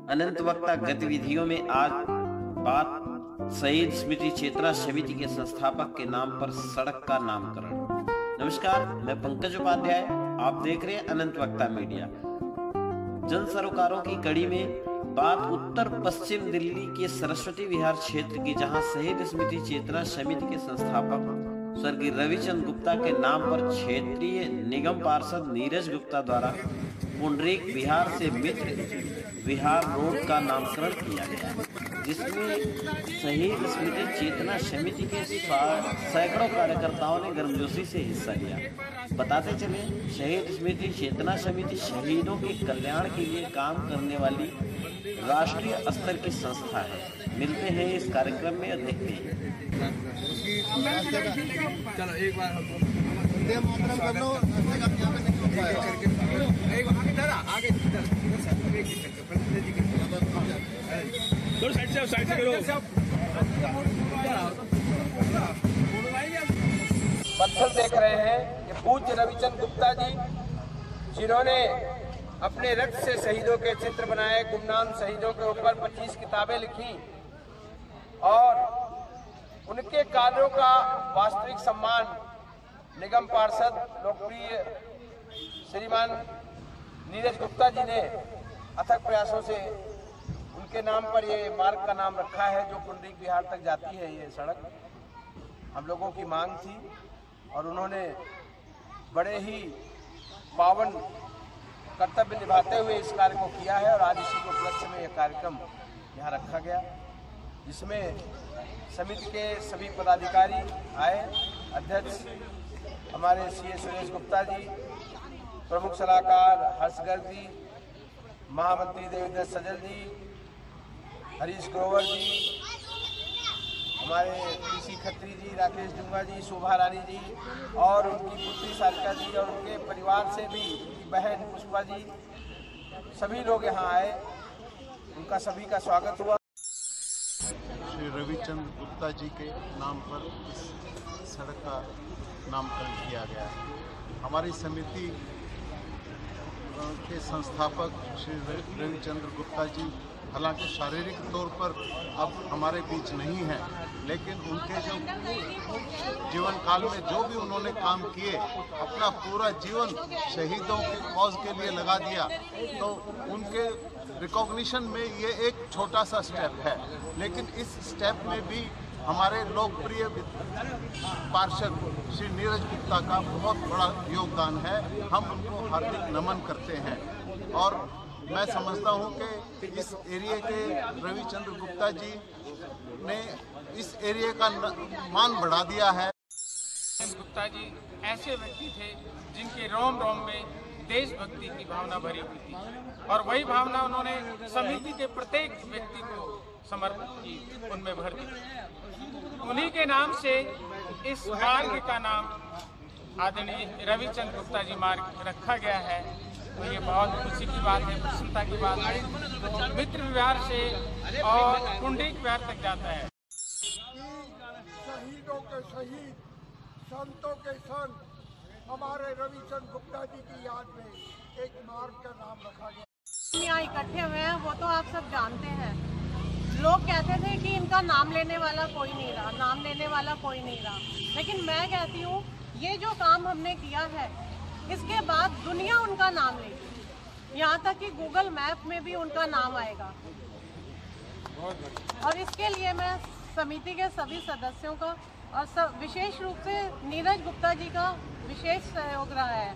अनंत वक्ता गतिविधियों में आज बात शहीद स्मृति चेतना समिति के संस्थापक के नाम पर सड़क का नामकरण। नमस्कार, मैं पंकज उपाध्याय, आप देख रहे हैं अनंत वक्ता मीडिया। जन सरोकारों की कड़ी में बात उत्तर पश्चिम दिल्ली के सरस्वती विहार क्षेत्र की, जहां शहीद स्मृति चेतना समिति के संस्थापक स्वर्गीय रविचंद्र गुप्ता के नाम पर क्षेत्रीय निगम पार्षद नीरज गुप्ता द्वारा पुंडरीक विहार से मित्र विहार रोड का नामकरण किया गया, जिसमें शहीद स्मृति चेतना समिति के सैकड़ों कार्यकर्ताओं ने गर्मजोशी से हिस्सा लिया। बताते चले, शहीद स्मृति चेतना समिति शहीदों के कल्याण के लिए काम करने वाली राष्ट्रीय स्तर की संस्था है। मिलते हैं इस कार्यक्रम में और देखते हैं। चलो एक बार साइड से करो। पत्थर देख रहे हैं कि पूज्य रविचंद्र गुप्ता जी, जिन्होंने अपने रक्त से शहीदों के चित्र बनाए, गुमनाम शहीदों के ऊपर 25 किताबें लिखी और उनके कार्यों का वास्तविक सम्मान निगम पार्षद लोकप्रिय श्रीमान नीरज गुप्ता जी ने अथक प्रयासों से उनके नाम पर ये मार्ग का नाम रखा है, जो पुंडरीक विहार तक जाती है। ये सड़क हम लोगों की मांग थी और उन्होंने बड़े ही पावन कर्तव्य निभाते हुए इस कार्य को किया है और आज इसी के उपलक्ष्य में यह कार्यक्रम यहाँ रखा गया, जिसमें समिति के सभी पदाधिकारी आए। अध्यक्ष हमारे सीए सुरेश गुप्ता जी, प्रमुख सलाहकार हर्ष गर्ग जी, महामंत्री देवेंद्र सजल जी, हरीश ग्रोवर जी, हमारे पीसी खत्री जी, राकेश डुंगा जी, शोभा रानी जी और उनकी पुत्री सारिका जी और उनके परिवार से भी उनकी बहन पुष्पा जी, सभी लोग यहाँ आए। उनका सभी का स्वागत हुआ। श्री रविचंद्र गुप्ता जी के नाम पर इस सड़क का नामकरण किया गया है। हमारी समिति के संस्थापक श्री रविचंद्र गुप्ता जी हालांकि शारीरिक तौर पर अब हमारे बीच नहीं हैं, लेकिन उनके जो जीवन काल में जो भी उन्होंने काम किए, अपना पूरा जीवन शहीदों की कॉज के लिए लगा दिया, तो उनके रिकॉग्निशन में ये एक छोटा सा स्टेप है। लेकिन इस स्टेप में भी हमारे लोकप्रिय पार्षद श्री नीरज गुप्ता का बहुत बड़ा योगदान है। हम उनको हार्दिक नमन करते हैं और मैं समझता हूं कि इस एरिया के रविचंद्र गुप्ता जी ने इस एरिया का मान बढ़ा दिया है। गुप्ता जी ऐसे व्यक्ति थे जिनके रोम रोम में देशभक्ति की भावना भरी हुई थी और वही भावना उन्होंने समिति के प्रत्येक व्यक्ति को समर्पित की, उनमें भर दी। उन्हीं के नाम से इस मार्ग का नाम आदरणीय रविचंद्र गुप्ता जी मार्ग रखा गया है। तो ये बहुत खुशी की बात है, प्रसन्नता की बात है। मित्र विहार से और पुंडरीक विहार तक जाता है। शहीदों के शहीद, संतों के संत हमारे रविचंद्र गुप्ता जी की याद में एक मार्ग का नाम रखा गया। यहाँ इकट्ठे हुए हैं वो तो आप सब जानते हैं। लोग कहते थे कि इनका नाम लेने वाला कोई नहीं रहा, नाम लेने वाला कोई नहीं रहा, लेकिन मैं कहती हूँ ये जो काम हमने किया है, इसके बाद दुनिया उनका नाम लेगी, यहाँ तक कि गूगल मैप में भी उनका नाम आएगा। और इसके लिए मैं समिति के सभी सदस्यों का और विशेष रूप से नीरज गुप्ता जी का विशेष सहयोग रहा है।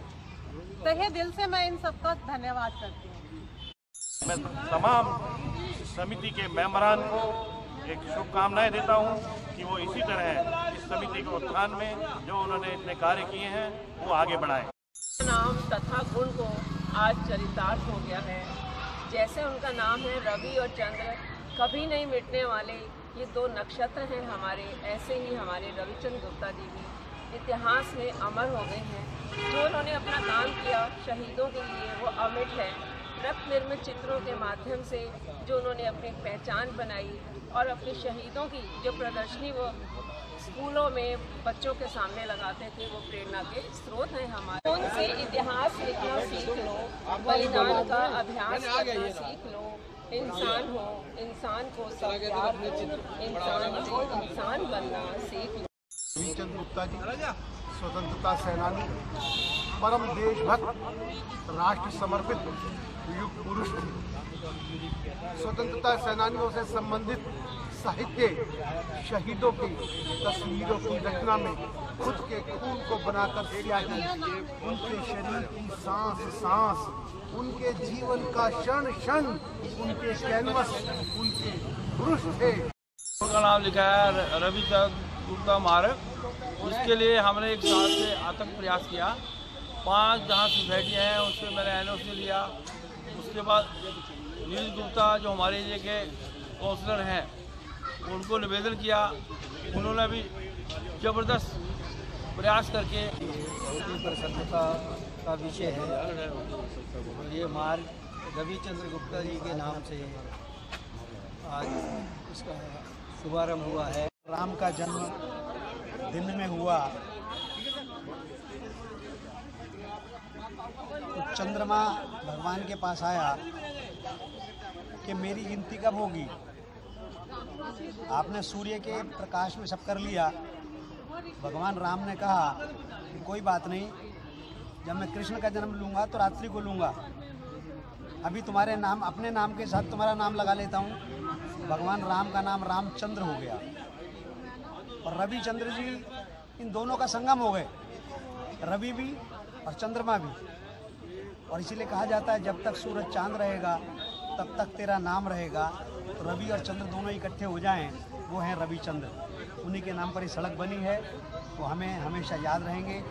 तहे दिल से मैं इन सबका धन्यवाद करती हूँ। मैं तमाम समिति के मेंबरान को एक शुभकामनाएं देता हूं कि वो इसी तरह इस समिति के उत्थान में जो उन्होंने इतने कार्य किए हैं वो आगे बढ़ाएं। नाम तथा गुण को आज चरितार्थ हो गया है। जैसे उनका नाम है रवि और चंद्र, कभी नहीं मिटने वाले ये दो नक्षत्र हैं हमारे, ऐसे ही हमारे रविचंद्र गुप्ता जी भी इतिहास में अमर हो गए हैं। जो उन्होंने अपना काम किया शहीदों के लिए वो अमिट है। रक्त निर्मित चित्रों के माध्यम से जो उन्होंने अपनी पहचान बनाई और अपने शहीदों की जो प्रदर्शनी वो स्कूलों में बच्चों के सामने लगाते थे, वो प्रेरणा के स्रोत हैं हमारे। उनसे इतिहास लिखना सीख लो, बलिदान का अभ्यास करना सीख लो, इंसान हो, इंसान को सब प्यार हो, इंसान से इंसान बनना सीख लो। रविचंद्र गुप्ता जी स्वतंत्रता सेनानी, परम देशभक्त, राष्ट्र समर्पित युग पुरुष थे। स्वतंत्रता सेनानियों से संबंधित साहित्य, शहीदों की तस्वीरों की रचना में खुद के खून को बनाकर स्याही, उनके शरीर की सांस सांस, उनके जीवन का क्षण क्षण, उनके कैनवस, उनके पुरुष थे। उनका नाम लिखा है रविचंद्र गुप्ता मार्ग। इसके लिए हमने एक साल से अथक प्रयास किया। 5 जहाँ सोसाइटियाँ हैं उससे मैंने NOC लिया। उसके बाद नील गुप्ता जो हमारे एरिया के काउंसलर हैं उनको निवेदन किया। उन्होंने भी ज़बरदस्त प्रयास करके बहुत ही प्रसन्नता का विषय है। और ये मार्ग रविचंद्र गुप्ता जी के नाम से आज इसका शुभारंभ हुआ है। राम का जन्म दिन में हुआ तो चंद्रमा भगवान के पास आया कि मेरी गिनती कब होगी। आपने सूर्य के प्रकाश में सब कर लिया। भगवान राम ने कहा कि कोई बात नहीं, जब मैं कृष्ण का जन्म लूँगा तो रात्रि को लूँगा। अभी तुम्हारे नाम, अपने नाम के साथ तुम्हारा नाम लगा लेता हूँ। भगवान राम का नाम रामचंद्र हो गया और रविचंद्र जी इन दोनों का संगम हो गए, रवि भी और चंद्रमा भी। और इसीलिए कहा जाता है जब तक सूरज चांद रहेगा तब तक तेरा नाम रहेगा। तो रवि और चंद्र दोनों इकट्ठे हो जाएं, वो हैं रविचंद्र। उन्हीं के नाम पर ये सड़क बनी है, वो हमें हमेशा याद रहेंगे।